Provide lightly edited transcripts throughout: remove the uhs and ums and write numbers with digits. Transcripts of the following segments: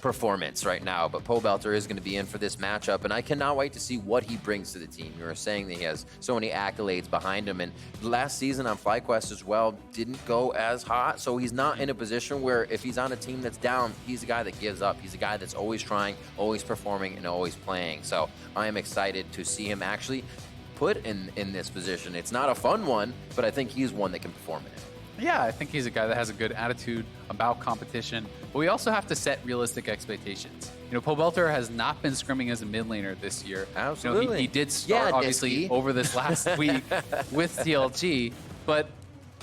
performance right now, but Pobelter is going to be in for this matchup, and I cannot wait to see what he brings to the team. You were saying that he has so many accolades behind him, and last season on FlyQuest as well didn't go as hot, so he's not in a position where if he's on a team that's down, he's a guy that gives up. He's a guy that's always trying, always performing, and always playing. So I am excited to see him actually put in this position. It's not a fun one, but I think he's one that can perform in it. Yeah, I think he's a guy that has a good attitude about competition, but we also have to set realistic expectations. You know, Pobelter has not been scrimming as a mid laner this year. Absolutely. You know, he did start, obviously, over this last week with CLG, but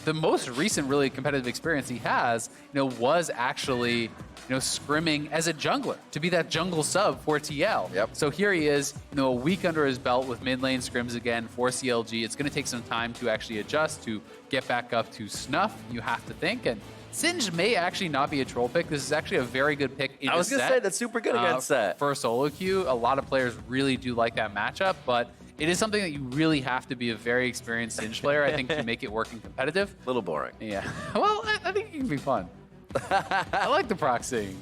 the most recent really competitive experience he has, was actually, scrimming as a jungler, to be that jungle sub for TL. Yep. So here he is, a week under his belt with mid lane scrims again for CLG. It's going to take some time to actually adjust, to get back up to snuff, you have to think. And Singed may actually not be a troll pick. This is actually a very good pick in I was going to say, that's super good against Set. For a solo queue, a lot of players really do like that matchup, but it is something that you really have to be a very experienced Singed player, I think, to make it work in competitive. A little boring. Yeah. Well, I think it can be fun. I like the proxying.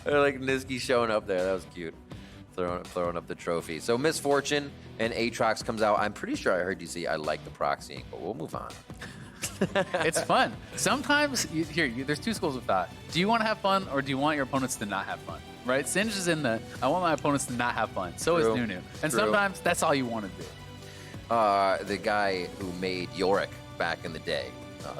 Or like Niski showing up there. That was cute. Throwing up the trophy. So Misfortune and Aatrox comes out. I'm pretty sure I heard you say I like the proxying, but we'll move on. It's fun. Sometimes, there's two schools of thought. Do you want to have fun, or do you want your opponents to not have fun? Right? Singed is in the, I want my opponents to not have fun. So is Nunu. And sometimes that's all you want to do. The guy who made Yorick back in the day,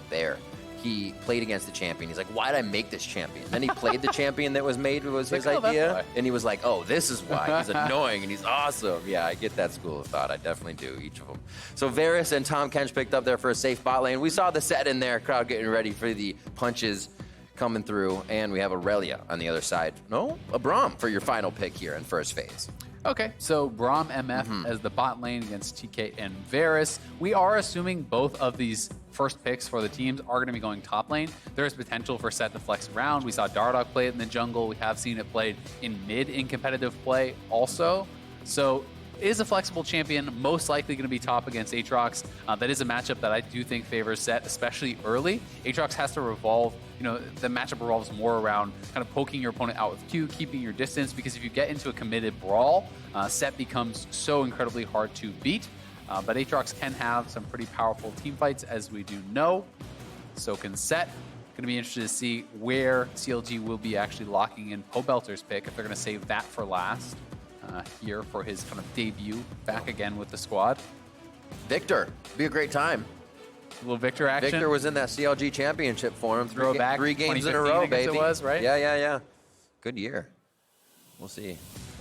Bear, he played against the champion. He's like, why did I make this champion? Then he played the champion that was made, was his idea. And he was like, oh, this is why. He's annoying and he's awesome. Yeah, I get that school of thought. I definitely do, each of them. So Varus and Tahm Kench picked up there for a safe bot lane. We saw the set in there, crowd getting ready for the punches coming through. And we have Aurelia on the other side. No, a Braum for your final pick here in first phase. Okay, so Braum MF as the bot lane against TK and Varus. We are assuming both of these first picks for the teams are going to be going top lane. There is potential for Set to flex around. We saw Dardoch play it in the jungle. We have seen it played in mid in competitive play also. So it is a flexible champion, most likely going to be top against Aatrox. That is a matchup that I do think favors Set, especially early. Aatrox has to revolve, the matchup revolves more around kind of poking your opponent out with Q, keeping your distance, because if you get into a committed brawl, Set becomes so incredibly hard to beat. But Aatrox can have some pretty powerful team fights, as we do know. So can Set. Going to be interested to see where CLG will be actually locking in Pobelter's pick, if they're going to save that for last. Here for his kind of debut back again with the squad. Victor, be a great time. A little Victor action. Victor was in that CLG championship for him. Three games in a row, baby. It was, right? Yeah. Good year. We'll see.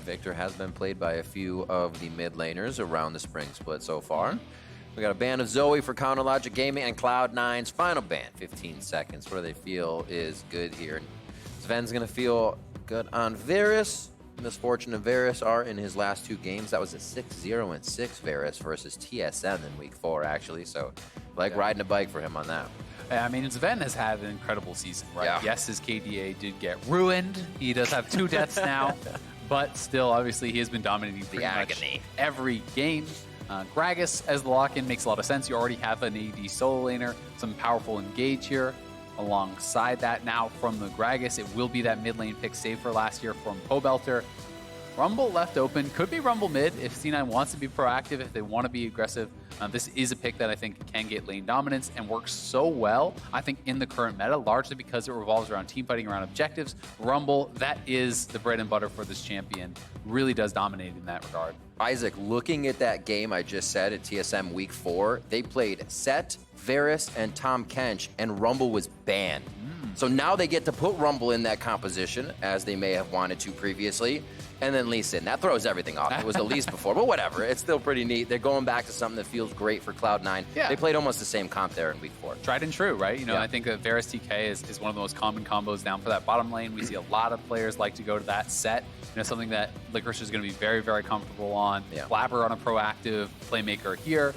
Victor has been played by a few of the mid laners around the spring split so far. We got a ban of Zoe for Counter Logic Gaming and Cloud9's final ban, 15 seconds. What do they feel is good here? Sven's going to feel good on Varus. Misfortune and Varus are in his last two games. That was a 6-0 and 6 Varus versus TSM in week 4, actually. So, riding a bike for him on that. I mean, Sven has had an incredible season, right? Yeah. Yes, his KDA did get ruined. He does have 2 deaths now, but still, obviously, he has been dominating pretty much every game. Gragas as the lock-in makes a lot of sense. You already have an AD solo laner, some powerful engage here. Alongside that now from the Gragas, it will be that mid lane pick saved for last year from Pobelter. Rumble left open, could be Rumble mid if C9 wants to be proactive, if they want to be aggressive. This is a pick that I think can get lane dominance and works so well, I think, in the current meta, largely because it revolves around team fighting around objectives. Rumble, that is the bread and butter for this champion, really does dominate in that regard. Isaac, looking at that game I just said at TSM week 4, they played Set, Varus, and Tahm Kench, and Rumble was banned. So now they get to put Rumble in that composition, as they may have wanted to previously, and then Lee Sin. That throws everything off. It was the least before, but whatever. It's still pretty neat. They're going back to something that feels great for Cloud9. Yeah. They played almost the same comp there in week 4. Tried and true, right? I think that Varus TK is one of the most common combos down for that bottom lane. We see a lot of players like to go to that set. Something that Licorice is going to be very, very comfortable on. Yeah. Blabber on a proactive playmaker here.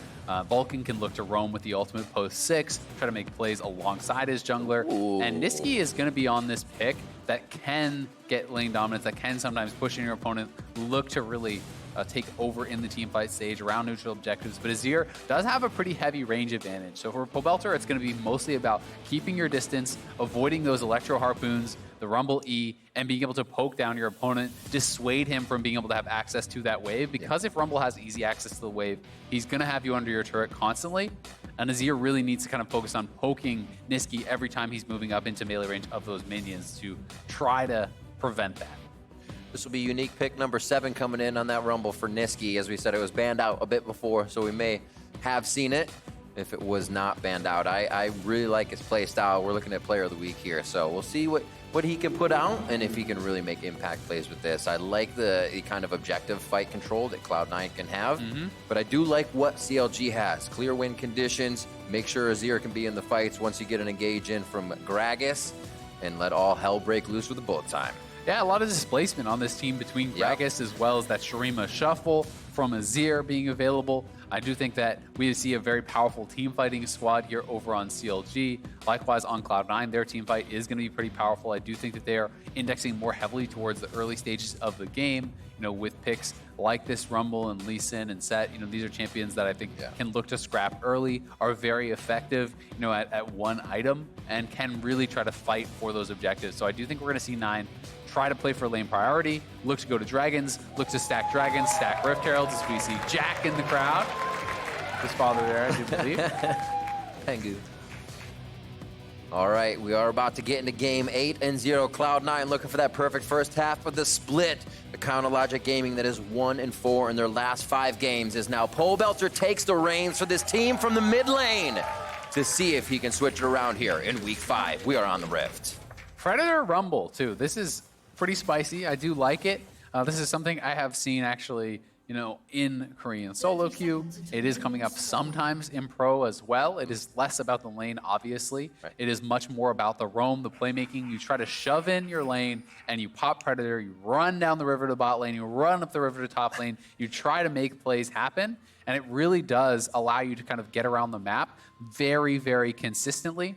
Vulcan can look to roam with the ultimate post 6, try to make plays alongside his jungler. Ooh. And Niski is going to be on this pick that can get lane dominance, that can sometimes push in your opponent, look to really take over in the team fight stage around neutral objectives. But Azir does have a pretty heavy range advantage. So for Pobelter, it's going to be mostly about keeping your distance, avoiding those electro harpoons, the Rumble E, and being able to poke down your opponent, dissuade him from being able to have access to that wave. Because if Rumble has easy access to the wave, he's going to have you under your turret constantly. And Azir really needs to kind of focus on poking Niski every time he's moving up into melee range of those minions to try to prevent that. This will be unique pick number 7 coming in on that Rumble for Niski. As we said, it was banned out a bit before, so we may have seen it if it was not banned out. I really like his play style. We're looking at player of the week here, so we'll see what he can put out and if he can really make impact plays with this. I like the kind of objective fight control that Cloud9 can have, but I do like what CLG has. Clear win conditions, make sure Azir can be in the fights once you get an engage in from Gragas, and let all hell break loose with the bullet time. Yeah, a lot of displacement on this team between Gragas as well as that Shurima shuffle from Azir being available. I do think that we see a very powerful team fighting squad here over on CLG. Likewise on Cloud9, their team fight is going to be pretty powerful. I do think that they are indexing more heavily towards the early stages of the game, with picks like this Rumble and Lee Sin and Set. These are champions that I think can look to scrap early, are very effective, at one item, and can really try to fight for those objectives. So I do think we're going to see 9 try to play for lane priority, look to go to dragons, look to stack dragons, stack Rift Heralds, as we see Jack in the crowd. His father there, I do believe. Tengu. All right, we are about to get into game 8-0. Cloud9 looking for that perfect first half of the split. The Counter Logic Gaming that is 1-4 in their last 5 games is now Pobelter takes the reins for this team from the mid lane to see if he can switch it around here in week 5. We are on the Rift. Predator Rumble, too. This is pretty spicy. I do like it. This is something I have seen actually, in Korean solo queue. It is coming up sometimes in pro as well. It is less about the lane, obviously. Right. It is much more about the roam, the playmaking. You try to shove in your lane and you pop Predator. You run down the river to bot lane. You run up the river to top lane. You try to make plays happen. And it really does allow you to kind of get around the map very, very consistently.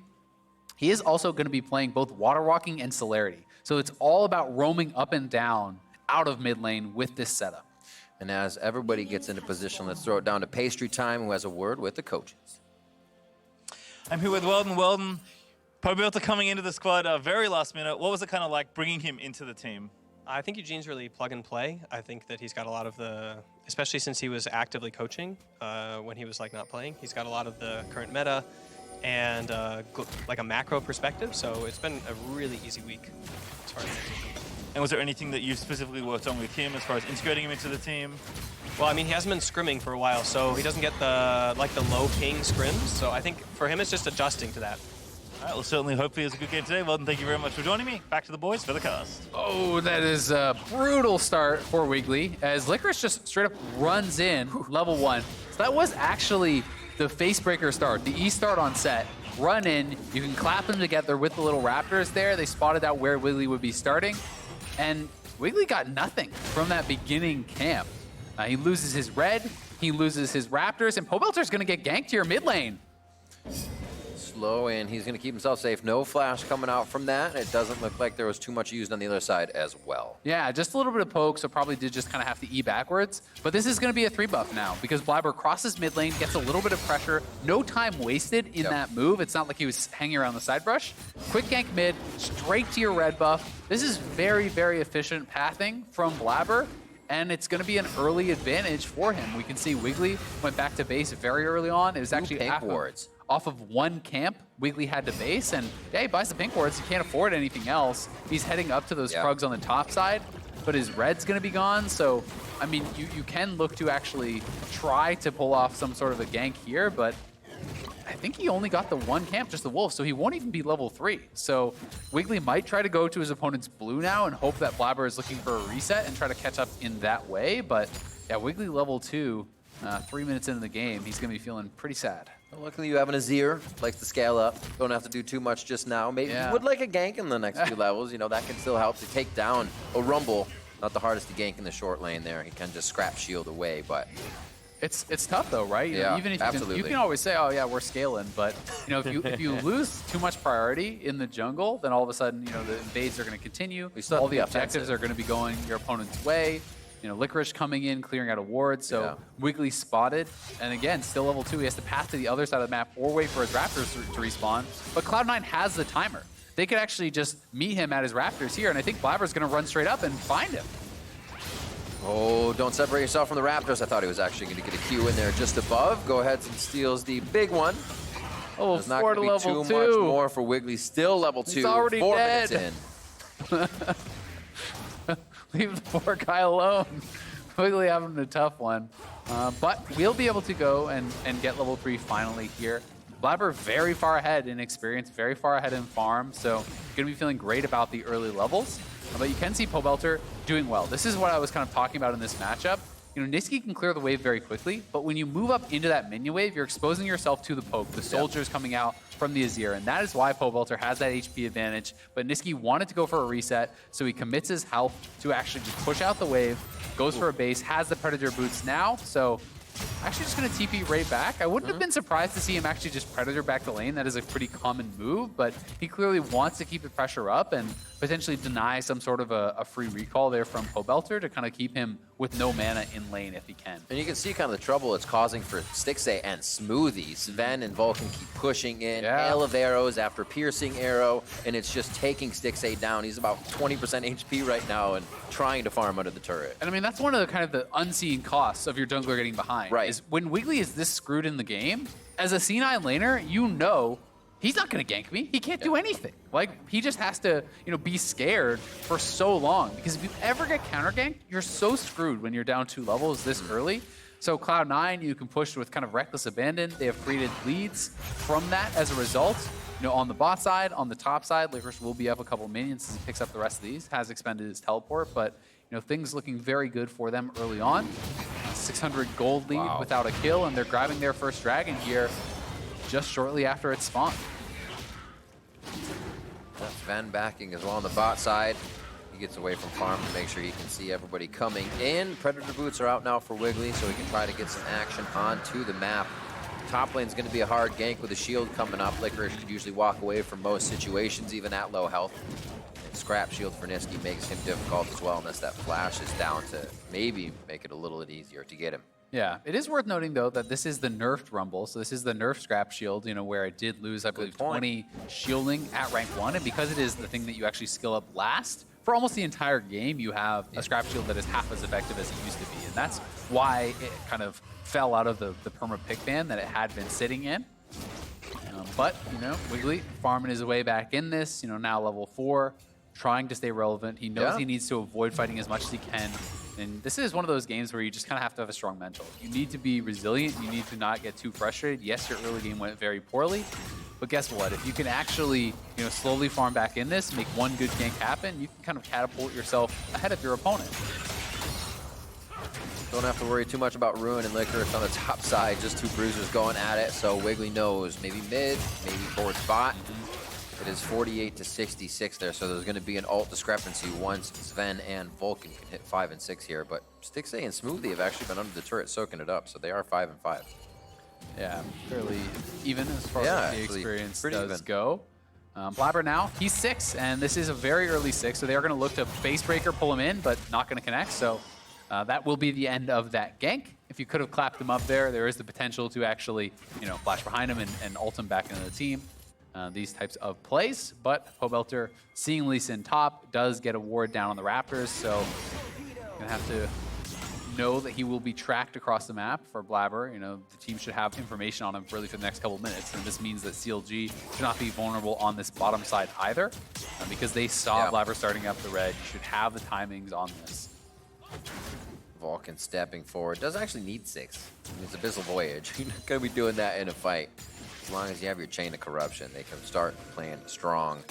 He is also going to be playing both Water Walking and Celerity. So it's all about roaming up and down out of mid lane with this setup. And as everybody gets into position, let's throw it down to Pastry Time, who has a word with the coaches. I'm here with Weldon. Weldon, Pobelter coming into the squad very last minute. What was it kind of like bringing him into the team? I think Eugene's really plug and play. I think that he's got a lot of the, especially since he was actively coaching when he was not playing, he's got a lot of the current meta and like a macro perspective. So it's been a really easy week as far as that. And was there anything that you specifically worked on with him as far as integrating him into the team? Well, I mean, he hasn't been scrimming for a while, so he doesn't get the low ping scrims. So I think for him, it's just adjusting to that. All right, well, certainly, hopefully it's a good game today. Weldon, thank you very much for joining me. Back to the boys for the cast. Oh, that is a brutal start for Wiggly, as Licorice just straight up runs in level 1. So that was actually the Facebreaker start, the E start on Set. Run in, you can clap them together with the little Raptors there. They spotted out where Wiggly would be starting. And Wiggly got nothing from that beginning camp. He loses his red, he loses his Raptors, and Pobelter's going to get ganked here mid lane. Slow, and he's going to keep himself safe. No flash coming out from that. It doesn't look like there was too much used on the other side as well. Yeah, just a little bit of poke, so probably did just kind of have to E backwards. But this is going to be a 3-buff now, because Blabber crosses mid lane, gets a little bit of pressure. No time wasted in that move. It's not like he was hanging around the side brush. Quick gank mid, straight to your red buff. This is very, very efficient pathing from Blabber, and it's going to be an early advantage for him. We can see Wiggly went back to base very early on. It was actually off of 1 camp. Wiggly had to base, and yeah, he buys the pink wards. He can't afford anything else. He's heading up to those Krugs on the top side, but his red's going to be gone. So, I mean, you can look to actually try to pull off some sort of a gank here, but I think he only got the 1 camp, just the wolf, so he won't even be level 3. So Wiggly might try to go to his opponent's blue now and hope that Blabber is looking for a reset and try to catch up in that way. But yeah, Wiggly level 2, 3 minutes into the game, he's going to be feeling pretty sad. Well, luckily you have an Azir, likes to scale up. Don't have to do too much just now. Maybe you would like a gank in the next few levels. That can still help to take down a Rumble. Not the hardest to gank in the short lane there. He can just scrap shield away, but... It's tough though, right? Even if you can always say, oh yeah, we're scaling, but if you lose too much priority in the jungle, then all of a sudden the invades are going to continue. All the objectives are going to be going your opponent's way. Licorice coming in, clearing out a ward, so Wiggly spotted, and again, still level 2. He has to pass to the other side of the map or wait for his Raptors to respawn. But Cloud9 has the timer. they could actually just meet him at his Raptors here, and I think Blabber's going to run straight up and find him. Oh, don't separate yourself from the Raptors. I thought he was actually going to get a Q in there just above. Go ahead and steals the big one. Oh, There's not 4 going to to be level too 2. much more for Wiggly. Still level 2. He's already 4 dead. minutes in. Leave the poor guy alone. Wiggly having a tough one. But we'll be able to go and get level 3 finally here. Blabber very far ahead in experience, very far ahead in farm, so going to be feeling great about the early levels. But you can see Pobelter doing well. This is what I was kind of talking about in this matchup. You know, Nisqy can clear the wave very quickly, but when you move up into that minion wave, you're exposing yourself to the poke, the soldiers coming out from the Azir, and that is why Pobelter has that HP advantage. But Nisqy wanted to go for a reset, so he commits his health to actually just push out the wave, goes for a base, has the Predator boots now, so actually just going to TP right back. I wouldn't have been surprised to see him actually just Predator back the lane. That is a pretty common move, but he clearly wants to keep the pressure up and potentially deny some sort of a free recall there from Pobelter to kind of keep him with no mana in lane if he can. And you can see kind of the trouble it's causing for Stixxay and Smoothie. Sven and Vulcan keep pushing in, hail of arrows after piercing arrow, and it's just taking Stixxay down. He's about 20% HP right now and trying to farm under the turret. And I mean, that's one of the kind of the unseen costs of your jungler getting behind. Right. Is when Wiggly is this screwed in the game, as a C9 laner, you know he's not going to gank me. He can't do anything. Like, he just has to, you know, be scared for so long. Because if you ever get counter ganked, you're so screwed when you're down 2 levels this early. So Cloud9, you can push with kind of reckless abandon. They have created leads from that as a result. You know, on the bot side, on the top side, Licorice will be up a couple minions as he picks up the rest of these. Has expended his teleport, but you know, things looking very good for them early on. 600 gold lead without a kill, and they're grabbing their first dragon here just shortly after it spawned. Sven backing as well on the bot side. He gets away from farm to make sure he can see everybody coming in. Predator boots are out now for Wiggly, so he can try to get some action onto the map. Top lane's going to be a hard gank with a shield coming up. Licorice could usually walk away from most situations, even at low health. And scrap shield for Nisqy makes him difficult as well, unless that flash is down to maybe make it a little bit easier to get him. Yeah, it is worth noting, though, that this is the nerfed Rumble. So this is the nerfed Scrap Shield, you know, where it did lose, I believe, 20 shielding at rank 1. And because it is the thing that you actually skill up last, for almost the entire game, you have a Scrap Shield that is half as effective as it used to be. And that's why it kind of fell out of the perma pick ban that it had been sitting in. But, you know, Wiggly farming his way back in this, you know, now level 4, trying to stay relevant. He knows he needs to avoid fighting as much as he can. And this is one of those games where you just kind of have to have a strong mental. You need to be resilient. You need to not get too frustrated. Yes, your early game went very poorly, but guess what? If you can actually, you know, slowly farm back in this, make one good gank happen, you can kind of catapult yourself ahead of your opponent. Don't have to worry too much about Ruin and Licorice on the top side. Just 2 bruisers going at it, so Wiggly knows maybe mid, maybe towards bot. It is 48 to 66 there, so there's going to be an ult discrepancy once Sven and Vulcan can hit 5 and 6 here. But Stixxay and Smoothie have actually been under the turret soaking it up, so they are 5 and 5. Yeah, fairly even as far as the experience does go. Blabber now, he's 6, and this is a very early 6, so they are going to look to base breaker, pull him in, but not going to connect. So that will be the end of that gank. If you could have clapped him up there, there is the potential to actually, you know, flash behind him and ult him back into the team. These types of plays, but Pobelter seeing Lee Sin top does get a ward down on the Raptors, so gonna have to know that he will be tracked across the map for Blabber. You know, the team should have information on him really for the next couple minutes, and this means that CLG should not be vulnerable on this bottom side either, because they saw Blabber starting up the red. You should have the timings on this. Vulcan stepping forward. Doesn't actually need 6. It's Abyssal Voyage. You're not going to be doing that in a fight. As long as you have your Chain of Corruption, they can start playing strong.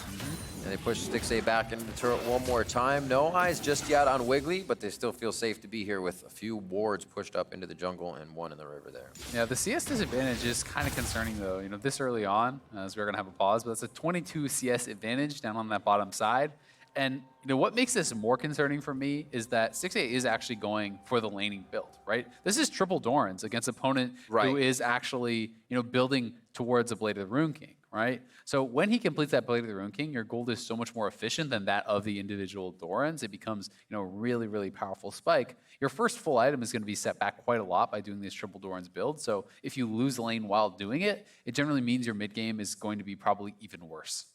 And they push Stixxay back into the turret one more time. No eyes just yet on Wiggly, but they still feel safe to be here with a few wards pushed up into the jungle and 1 in the river there. Yeah, the CS disadvantage is kind of concerning, though. You know, this early on, as we're going to have a pause, but it's a 22 CS advantage down on that bottom side. And you know what makes this more concerning for me is that Stixxay is actually going for the laning build, right? This is triple Dorans against an opponent who is actually, you know, building towards a Blade of the Rune King, right? So when he completes that Blade of the Rune King, your gold is so much more efficient than that of the individual Dorans. It becomes, you know, a really, really powerful spike. Your first full item is going to be set back quite a lot by doing these triple Dorans build. So if you lose lane while doing it, it generally means your mid game is going to be probably even worse.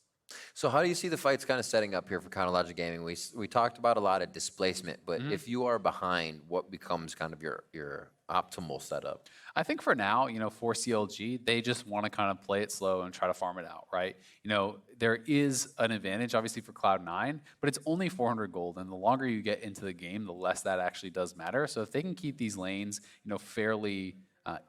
So how do you see the fights kind of setting up here for Chronologic Gaming? We talked about a lot of displacement, but if you are behind, what becomes kind of your optimal setup? I think for now, for CLG, they just want to kind of play it slow and try to farm it out, right? There is an advantage, obviously, for Cloud9, but it's only 400 gold, and the longer you get into the game, the less that actually does matter. So if they can keep these lanes, fairly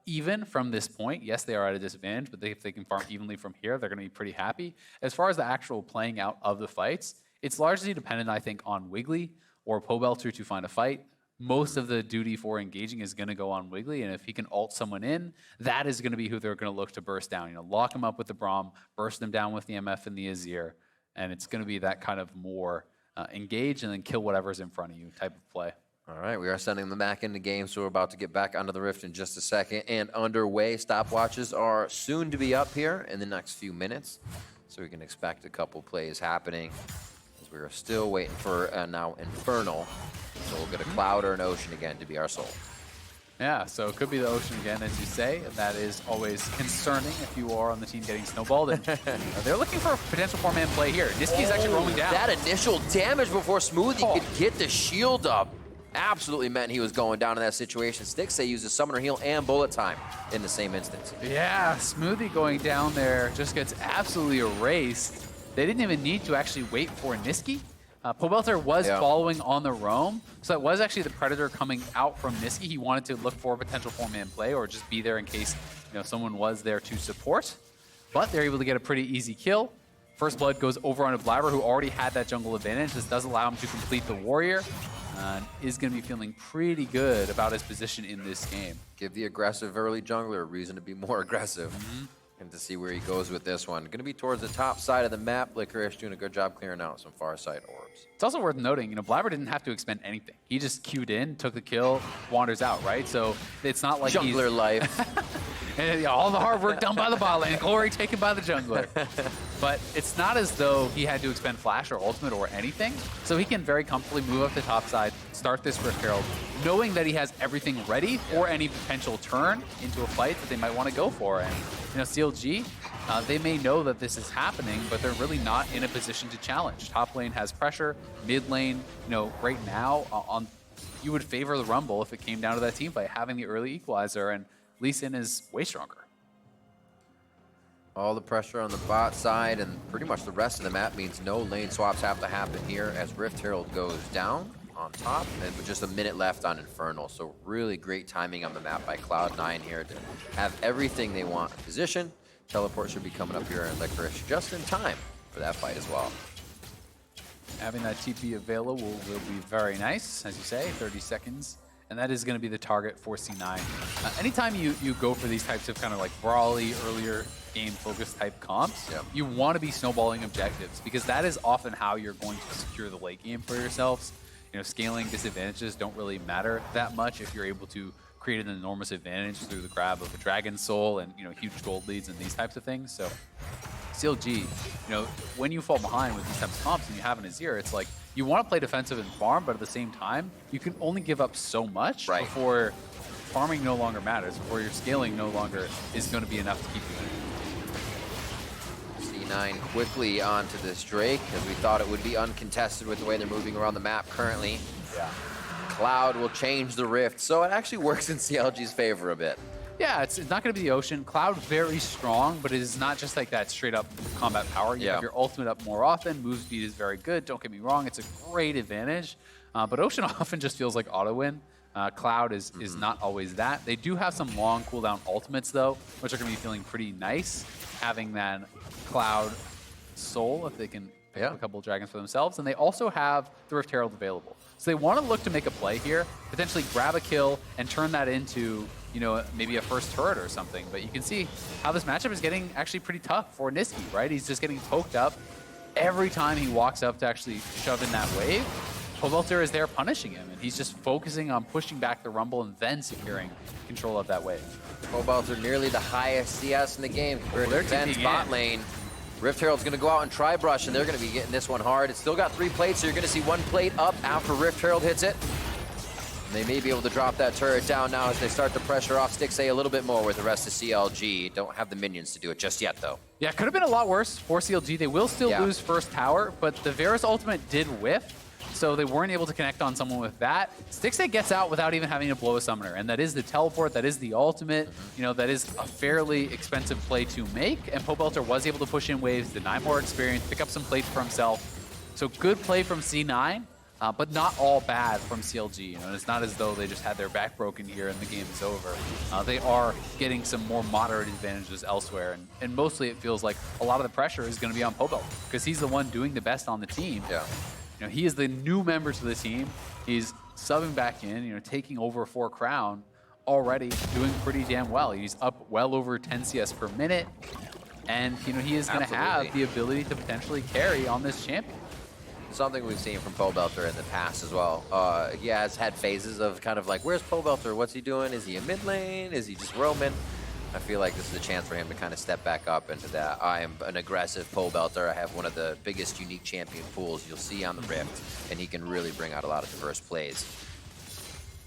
even from this point, yes, they are at a disadvantage, but if they can farm evenly from here, they're going to be pretty happy. As far as the actual playing out of the fights, it's largely dependent, I think, on Wiggly or Pobelter to find a fight. Most of the duty for engaging is going to go on Wiggly, and if he can ult someone in, that is going to be who they're going to look to burst down. Lock him up with the Braum, burst them down with the MF and the Azir, and it's going to be that kind of more engage and then kill whatever's in front of you type of play. All right, we are sending them back into the game, so we're about to get back onto the Rift in just a second. And underway, stopwatches are soon to be up here in the next few minutes, so we can expect a couple plays happening. As we are still waiting for now Infernal, so we'll get a Cloud or an Ocean again to be our soul. Yeah, so it could be the Ocean again, as you say, and that is always concerning if you are on the team getting snowballed. And they're looking for a potential 4-man play here. Niski's actually roaming down. That initial damage before Smoothie could get the shield up absolutely meant he was going down in that situation. Stixxay uses Summoner Heal and Bullet Time in the same instance. Yeah, Smoothie going down there just gets absolutely erased. They didn't even need to actually wait for Niski. Pobelter was following on the roam, so that was actually the Predator coming out from Niski. He wanted to look for a potential 4-man play or just be there in case someone was there to support. But they're able to get a pretty easy kill. First Blood goes over on a Blabber, who already had that jungle advantage. This does allow him to complete the Warrior. Is going to be feeling pretty good about his position in this game. Give the aggressive early jungler a reason to be more aggressive. And to see where he goes with this one. Going to be towards the top side of the map. Licorice doing a good job clearing out some far side orbs. It's also worth noting, Blabber didn't have to expend anything. He just queued in, took the kill, wanders out, right? So it's not like jungler life. And all the hard work done by the bot lane, glory taken by the jungler. But it's not as though he had to expend flash or ultimate or anything. So he can very comfortably move up the top side, start this Rift Herald, knowing that he has everything ready for any potential turn into a fight that they might want to go for. And CLG, they may know that this is happening, but they're really not in a position to challenge. Top lane has pressure, mid lane, right now, you would favor the Rumble if it came down to that team fight, having the early equalizer, and Lee Sin is way stronger. All the pressure on the bot side, and pretty much the rest of the map means no lane swaps have to happen here as Rift Herald goes down on top, and with just a minute left on Infernal. So really great timing on the map by Cloud9 here to have everything they want in position. Teleport should be coming up here in Licorice just in time for that fight as well. Having that TP available will be very nice, as you say, 30 seconds. And that is going to be the target for C9. Anytime you go for these types of kind of like brawly, earlier game focus type comps, you want to be snowballing objectives, because that is often how you're going to secure the late game for yourselves. Scaling disadvantages don't really matter that much if you're able to create an enormous advantage through the grab of a Dragon Soul and huge gold leads and these types of things. So CLG, when you fall behind with these types of comps and you have an Azir, it's like you want to play defensive and farm, but at the same time, you can only give up so much before farming no longer matters, before your scaling no longer is going to be enough to keep you in. C9 quickly onto this Drake, because we thought it would be uncontested with the way they're moving around the map currently. Cloud will change the Rift, so it actually works in CLG's favor a bit. Yeah, it's not going to be the Ocean. Cloud very strong, but it is not just like that straight up combat power. You have your ultimate up more often. Move speed is very good. Don't get me wrong, it's a great advantage. But Ocean often just feels like auto win. Cloud is not always that. They do have some long cooldown ultimates though, which are going to be feeling pretty nice. Having that Cloud Soul, if they can pick up a couple of dragons for themselves. And they also have the Rift Herald available. So they want to look to make a play here, potentially grab a kill and turn that into maybe a first turret or something. But you can see how this matchup is getting actually pretty tough for Niski, right? He's just getting poked up every time he walks up to actually shove in that wave. Pobelter is there punishing him, and he's just focusing on pushing back the Rumble and then securing control of that wave. Pobelter nearly the highest CS in the game compared to Ben's bot lane. Rift Herald's going to go out and try brush, and they're going to be getting this one hard. It's still got 3 plates, so you're going to see 1 plate up after Rift Herald hits it. They may be able to drop that turret down now as they start to pressure off Stixxay a little bit more with the rest of CLG. Don't have the minions to do it just yet, though. Yeah, could have been a lot worse for CLG. They will still lose first tower, but the Varus ultimate did whiff, so they weren't able to connect on someone with that. Stixxay gets out without even having to blow a summoner, and that is the teleport, that is the ultimate. You know, that is a fairly expensive play to make, and Pobelter was able to push in waves, deny more experience, pick up some plates for himself. So good play from C9. But not all bad from CLG. You know, it's not as though they just had their back broken here and the game is over. They are getting some more moderate advantages elsewhere, and mostly it feels like a lot of the pressure is going to be on Pobelter because he's the one doing the best on the team. Yeah. You know, he is the new member to the team. He's subbing back in, you know, taking over 4 Crown, already doing pretty damn well. He's up well over 10 CS per minute, and you know he is going to have the ability to potentially carry on this champion. Something we've seen from Pobelter in the past as well. He has had phases of kind of like, where's Pobelter? What's he doing? Is he in mid lane? Is he just roaming? I feel like this is a chance for him to kind of step back up into that. I am an aggressive Pobelter. I have one of the biggest unique champion pools you'll see on the Rift, and he can really bring out a lot of diverse plays.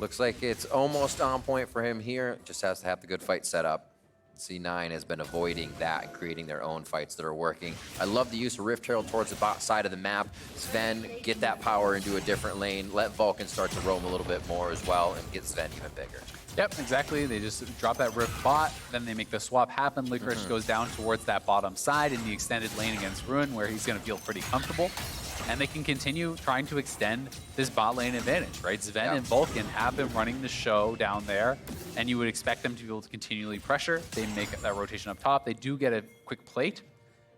Looks like it's almost on point for him here. Just has to have the good fight set up. C9 has been avoiding that and creating their own fights that are working. I love the use of Rift Herald towards the bot side of the map. Sven, get that power into a different lane. Let Vulcan start to roam a little bit more as well and get Sven even bigger. Yep, exactly. They just drop that Rift bot, then they make the swap happen. Licorice goes down towards that bottom side in the extended lane against Ruin, where he's going to feel pretty comfortable. And they can continue trying to extend this bot lane advantage, right? Sven and Vulcan have been running the show down there, and you would expect them to be able to continually pressure. They make that rotation up top. They do get a quick plate,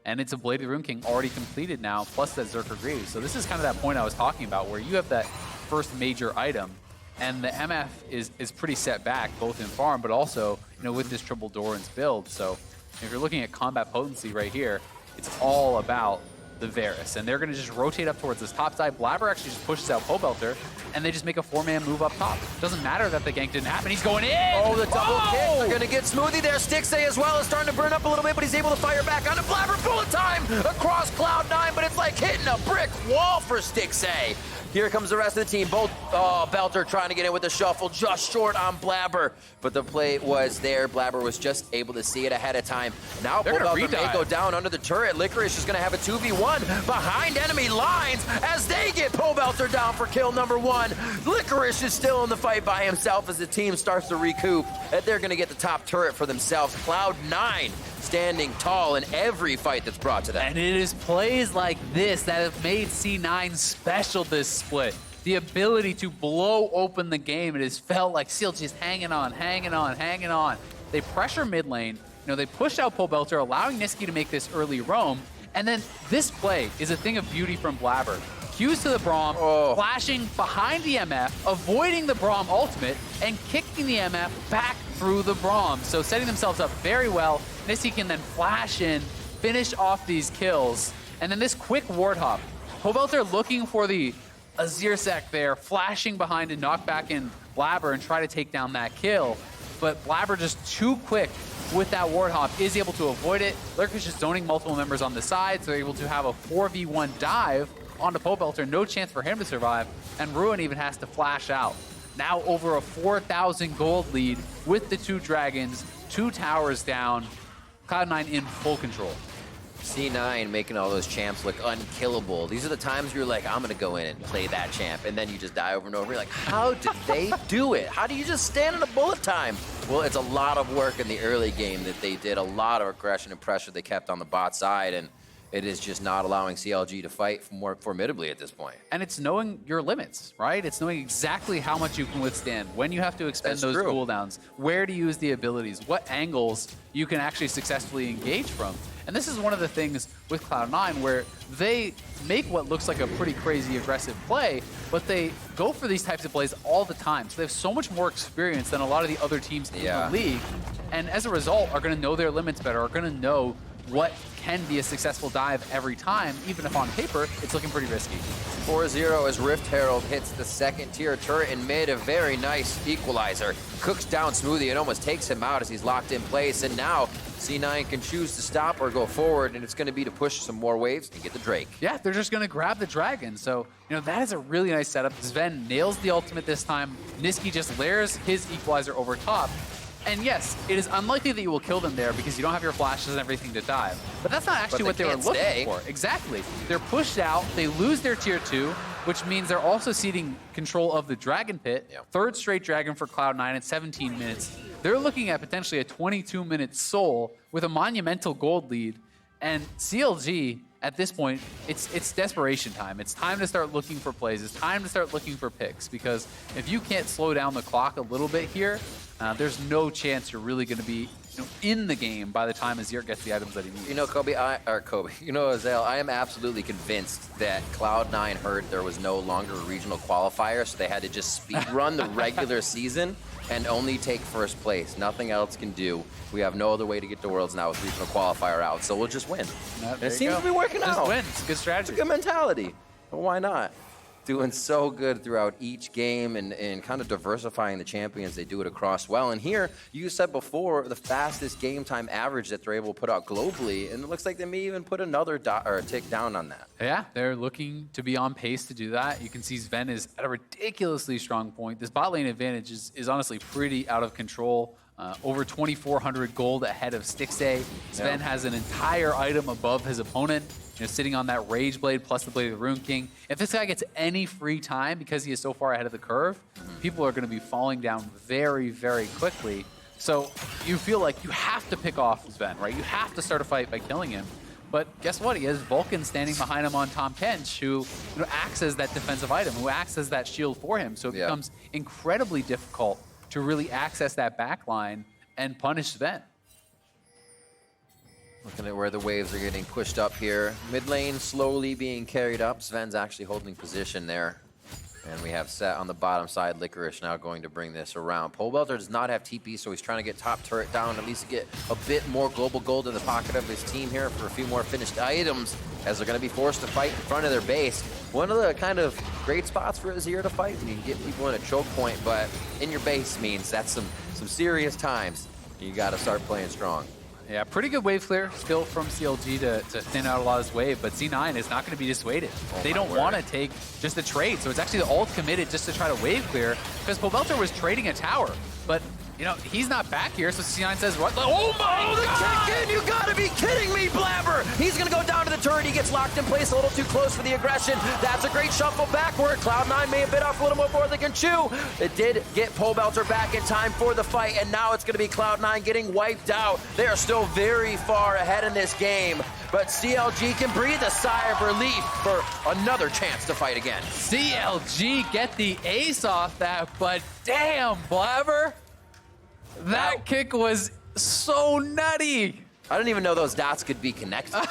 and it's a Blade of the Rune King already completed now, plus that Zerker Greaves. So this is kind of that point I was talking about, where you have that first major item, and the MF is pretty set back, both in farm, but also, you know, with this triple Doran's build. So if you're looking at combat potency right here, it's all about the Varus, and they're going to just rotate up towards this top side. Blabber actually just pushes out Pobelter, and they just make a 4-man move up top. Doesn't matter that the gank didn't happen. He's going in! Oh, the double kick. They're going to get Smoothie there. Stixxay as well is starting to burn up a little bit, but he's able to fire back on a Blabber. Bullet time across Cloud9, but it's like hitting a brick wall for Stixxay. Here comes the rest of the team. Both Belter trying to get in with the shuffle, just short on Blabber. But the play was there. Blabber was just able to see it ahead of time. Now Belter may go down under the turret. Licorice is going to have a 2v1 behind enemy lines as they get Pobelter down for kill number 1. Licorice is still in the fight by himself as the team starts to recoup. And they're going to get the top turret for themselves. Cloud9 standing tall in every fight that's brought to them. And it is plays like this that have made C9 special this split. The ability to blow open the game. It has felt like CLG is hanging on, hanging on, hanging on. They pressure mid lane. You know, they push out Pobelter, allowing Nisqy to make this early roam. And then this play is a thing of beauty from Blabber. Q's to the Braum, flashing behind the MF, avoiding the Braum ultimate, and kicking the MF back through the Braum. So setting themselves up very well. Nisqy can then flash in, finish off these kills, and then this quick ward hop. Pobelter looking for the Azir Sec there, flashing behind and knock back in Blabber and try to take down that kill. But Blabber just too quick with that ward hop, is able to avoid it. Licorice is zoning multiple members on the side, so they're able to have a 4v1 dive onto Pobelter. No chance for him to survive, and Ruin even has to flash out. Now over a 4,000 gold lead with the 2 dragons, 2 towers down. Cloud9 in full control. C9 making all those champs look unkillable. These are the times where you're like, I'm gonna go in and play that champ, and then you just die over and over. You're like, how did they do it? How do you just stand in a bullet time? Well, it's a lot of work in the early game that they did, a lot of aggression and pressure they kept on the bot side, and it is just not allowing CLG to fight more formidably at this point. And it's knowing your limits, right? It's knowing exactly how much you can withstand, when you have to expend those cooldowns, where to use the abilities, what angles you can actually successfully engage from. And this is one of the things with Cloud9 where they make what looks like a pretty crazy aggressive play, but they go for these types of plays all the time. So they have so much more experience than a lot of the other teams in the league. And as a result, are going to know their limits better, are going to know what can be a successful dive every time, even if on paper, it's looking pretty risky. 4-0 as Rift Herald hits the second tier turret in mid, a very nice equalizer. Cooks down Smoothie and almost takes him out as he's locked in place, and now C9 can choose to stop or go forward, and it's going to be to push some more waves and get the Drake. Yeah, they're just going to grab the dragon. So, that is a really nice setup. Sven nails the ultimate this time. Niski just layers his equalizer over top. And yes, it is unlikely that you will kill them there because you don't have your flashes and everything to dive. But that's not actually what they were looking for. Exactly. They're pushed out, they lose their tier 2, which means they're also ceding control of the Dragon Pit. Yep. Third straight Dragon for Cloud9 at 17 minutes. They're looking at potentially a 22-minute Soul with a monumental gold lead. And CLG, at this point, it's desperation time. It's time to start looking for plays. It's time to start looking for picks, because if you can't slow down the clock a little bit here, there's no chance you're really going to be in the game by the time Azir gets the items that he needs. Azale, I am absolutely convinced that Cloud9 heard there was no longer a regional qualifier, so they had to just speed run the regular season and only take first place. Nothing else can do. We have no other way to get to Worlds now with regional qualifier out, so we'll just win. And it seems to be working out. Just win. It's a good strategy. It's a good mentality. Well, why not? Doing so good throughout each game and kind of diversifying the champions. They do it across well. And here, you said before, the fastest game time average that they're able to put out globally, and it looks like they may even put another tick down on that. Yeah, they're looking to be on pace to do that. You can see Sven is at a ridiculously strong point. This bot lane advantage is honestly pretty out of control. Over 2,400 gold ahead of Stixxay. Sven has an entire item above his opponent, sitting on that Rage Blade plus the Blade of the Rune King. If this guy gets any free time because he is so far ahead of the curve, people are going to be falling down very, very quickly. So you feel like you have to pick off Sven, right? You have to start a fight by killing him. But guess what? He has Vulcan standing behind him on Tom Kench, who acts as that defensive item, who acts as that shield for him. So it becomes incredibly difficult to really access that back line and punish Sven. Looking at where the waves are getting pushed up here. Mid lane slowly being carried up. Sven's actually holding position there. And we have Set on the bottom side. Licorice now going to bring this around. Polebelter does not have TP, so he's trying to get top turret down, at least to get a bit more global gold in the pocket of his team here for a few more finished items, as they're going to be forced to fight in front of their base. One of the kind of great spots for Azir to fight when you can get people in a choke point, but in your base means that's some serious times. You got to start playing strong. Yeah, pretty good wave clear still from CLG to thin out a lot of this wave, but C9 is not going to be dissuaded. They don't want to take just a trade, so it's actually the ult committed just to try to wave clear, because Polebelter was trading a tower, but he's not back here, so C9 says, what? Oh my God! Kick in! You gotta be kidding me, Blabber! He's gonna go down to the turret, he gets locked in place a little too close for the aggression. That's a great shuffle backward. Cloud9 may have bit off a little more than they can chew. It did get Polebelter back in time for the fight, and now it's gonna be Cloud9 getting wiped out. They are still very far ahead in this game, but CLG can breathe a sigh of relief for another chance to fight again. CLG get the ace off that, but damn, Blabber. That kick was so nutty. I didn't even know those dots could be connected.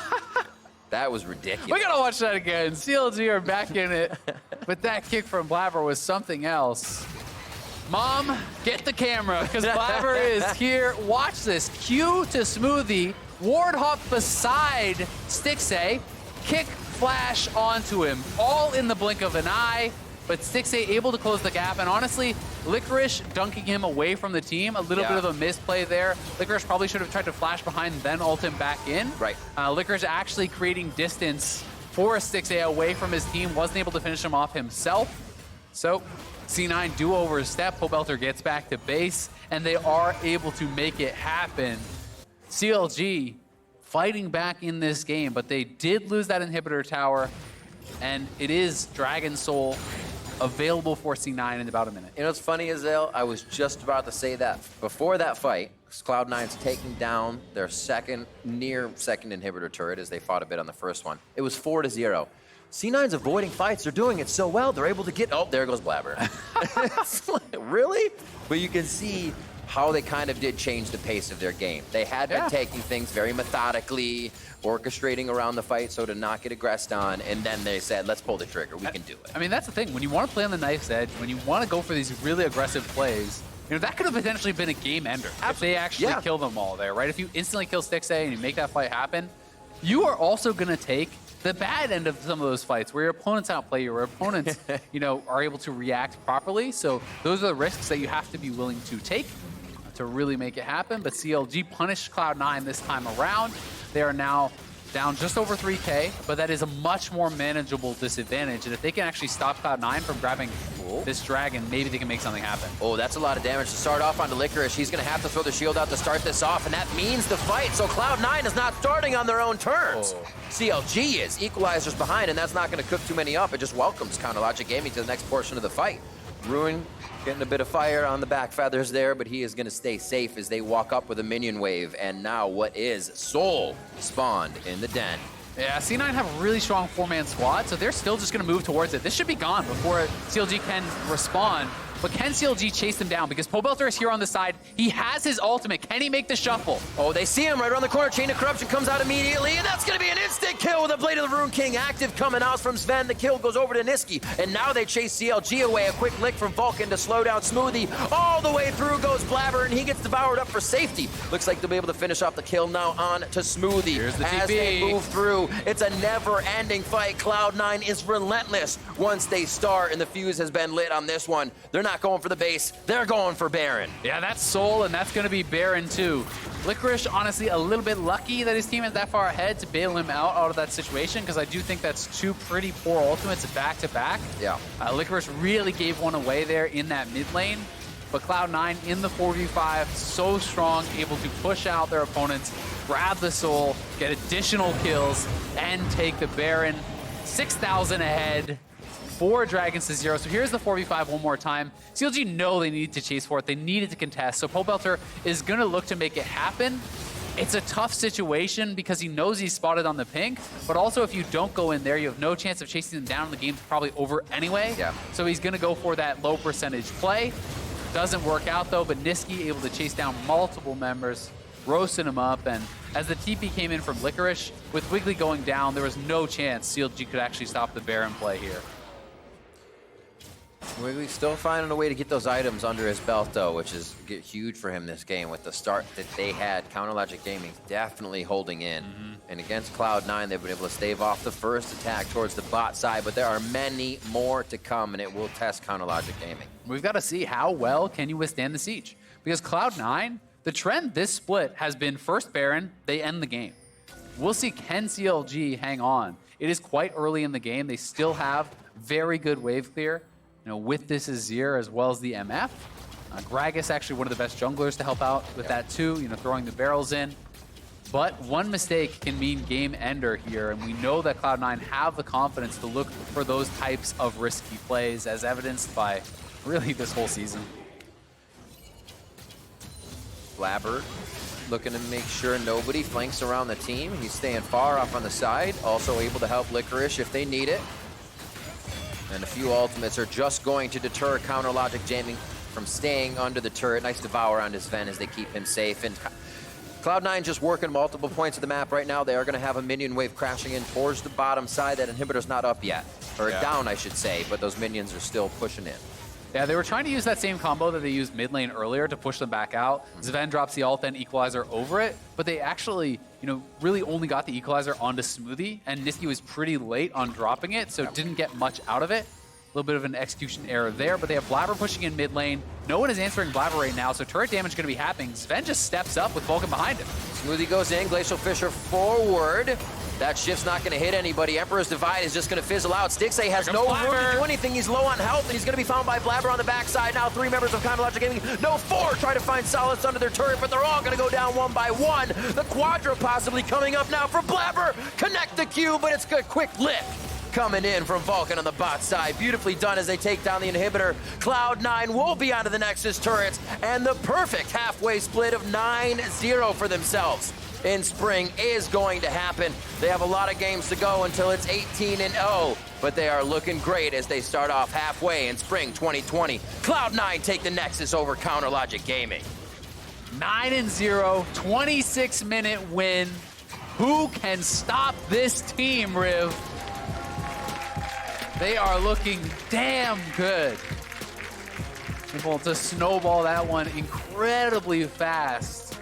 That was ridiculous. We gotta watch that again. CLG are back in it, but that kick from Blabber was something else. Mom, get the camera, because Blabber is here. Watch this. Q to Smoothie, ward hop beside Stixxay, kick flash onto him, all in the blink of an eye. But Stixxay able to close the gap, and honestly, Licorice dunking him away from the team, a little bit of a misplay there. Licorice probably should have tried to flash behind, then ult him back in. Right. Licorice actually creating distance for Stixxay away from his team, wasn't able to finish him off himself. So C9 do overstep, Polebelter gets back to base, and they are able to make it happen. CLG fighting back in this game, but they did lose that inhibitor tower, and it is Dragon Soul available for C9 in about a minute. You know what's funny, Azale? I was just about to say that. Before that fight, Cloud9's taking down their near second inhibitor turret as they fought a bit on the first one. It was 4-0. C9's avoiding fights. They're doing it so well. They're able to get... Oh, there goes Blabber. Really? But you can see how they kind of did change the pace of their game. They had been taking things very methodically, orchestrating around the fight so to not get aggressed on, and then they said, let's pull the trigger, we can do it. I mean, that's the thing. When you want to play on the knife's edge, when you want to go for these really aggressive plays, that could have potentially been a game ender if they actually kill them all there, right? If you instantly kill Stixxay and you make that fight happen, you are also going to take the bad end of some of those fights where your opponents outplay you, or opponents, are able to react properly. So those are the risks that you have to be willing to take. to really make it happen, but CLG punished Cloud9 this time around. They are now down just over 3K, but that is a much more manageable disadvantage. And if they can actually stop Cloud9 from grabbing this dragon, maybe they can make something happen. Oh, that's a lot of damage to start off onto Licorice. He's going to have to throw the shield out to start this off, and that means the fight. So Cloud9 is not starting on their own terms. CLG is. Equalizer's behind, and that's not going to cook too many up. It just welcomes CounterLogic Gaming to the next portion of the fight. Ruin getting a bit of fire on the back feathers there, but he is going to stay safe as they walk up with a minion wave. And now what is Soul spawned in the den. Yeah, C9 have a really strong 4-man squad, so they're still just going to move towards it. This should be gone before CLG can respond. But can CLG chase them down? Because Pobelter is here on the side. He has his ultimate. Can he make the shuffle? Oh, they see him right around the corner. Chain of Corruption comes out immediately, and that's going to be an instant kill with a Blade of the Rune King active coming out from Sven. The kill goes over to Niski, and now they chase CLG away. A quick lick from Vulcan to slow down Smoothie. All the way through goes Blabber, and he gets devoured up for safety. Looks like they'll be able to finish off the kill now on to Smoothie. Here's the as TP. they move through. It's a never-ending fight. Cloud9 is relentless once they start, and the fuse has been lit on this one. They're not going for the base. They're going for Baron. Yeah, that's Soul, and that's going to be Baron too. Licorice, honestly, a little bit lucky that his team is that far ahead to bail him out of that situation, because I do think that's two pretty poor ultimates back-to-back. Yeah. Licorice really gave one away there in that mid lane, but Cloud9 in the 4v5, so strong, able to push out their opponents, grab the Soul, get additional kills, and take the Baron. 6,000 ahead. 4 dragons to 0. So here's the 4v5 one more time. CLG know they need to chase for it. They needed to contest. So Pobelter is going to look to make it happen. It's a tough situation because he knows he's spotted on the pink, but also if you don't go in there, you have no chance of chasing them down. The game's probably over anyway. Yeah. So he's going to go for that low percentage play. Doesn't work out though, but Niski able to chase down multiple members, roasting him up, and as the TP came in from Licorice, with Wiggly going down, there was no chance CLG could actually stop the Baron play here. Wiggly still finding a way to get those items under his belt, though, which is huge for him this game. With the start that they had, CounterLogic Gaming definitely holding in. And against Cloud9, they've been able to stave off the first attack towards the bot side, but there are many more to come, and it will test CounterLogic Gaming. We've got to see how well can you withstand the siege. Because Cloud9, the trend this split has been first Baron, they end the game. We'll see, can CLG hang on? It is quite early in the game. They still have very good wave clear. You know, with this Azir as well as the MF. Gragas actually one of the best junglers to help out with that too, you know, throwing the barrels in. But one mistake can mean game ender here, and we know that Cloud9 have the confidence to look for those types of risky plays, as evidenced by really this whole season. Blabber looking to make sure nobody flanks around the team. He's staying far off on the side, also able to help Licorice if they need it. And a few ultimates are just going to deter CounterLogic Gaming from staying under the turret. Nice devour on his Sven as they keep him safe. And Cloud9 just working multiple points of the map right now. They are going to have a minion wave crashing in towards the bottom side. That inhibitor's not up yet. Or down, I should say, but those minions are still pushing in. Yeah, they were trying to use that same combo that they used mid lane earlier to push them back out. Sven drops the ult, then Equalizer over it, but they actually, you know, really only got the Equalizer onto Smoothie, and Niski was pretty late on dropping it, so didn't get much out of it. A little bit of an execution error there, but they have Blabber pushing in mid lane. No one is answering Blabber right now, so turret damage going to be happening. Sven just steps up with Vulcan behind him. Smoothie goes in, Glacial Fisher forward. That shift's not going to hit anybody. Emperor's Divide is just going to fizzle out. Stixay has no room to do anything. He's low on health, and he's going to be found by Blabber on the backside. Now 3 members of CounterLogic Gaming. No, 4 try to find solace under their turret, but they're all going to go down one by one. The Quadra possibly coming up now for Blabber. Connect the Q, but it's a quick lick coming in from Vulcan on the bot side. Beautifully done as they take down the inhibitor. Cloud9 will be onto the Nexus turrets, and the perfect halfway split of 9-0 for themselves in spring is going to happen. They have a lot of games to go until it's 18-0, but they are looking great as they start off halfway in spring 2020. Cloud9 take the Nexus over CounterLogic Gaming. 9-0, 26-minute win. Who can stop this team, Riv? They are looking damn good. Able to snowball that one incredibly fast.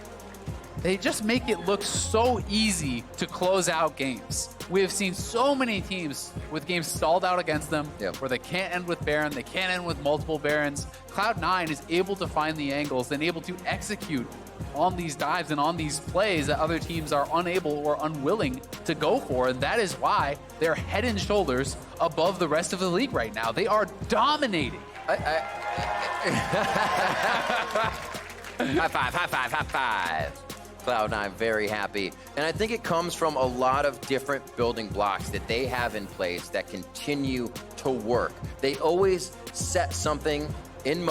they just make it look so easy to close out games. We have seen so many teams with games stalled out against them where they can't end with Baron, they can't end with multiple Barons. Cloud9 is able to find the angles and able to execute on these dives and on these plays that other teams are unable or unwilling to go for. And that is why they're head and shoulders above the rest of the league right now. They are dominating. High five, high five, high five. Cloud9 very happy. And I think it comes from a lot of different building blocks that they have in place that continue to work. They always set something in motion.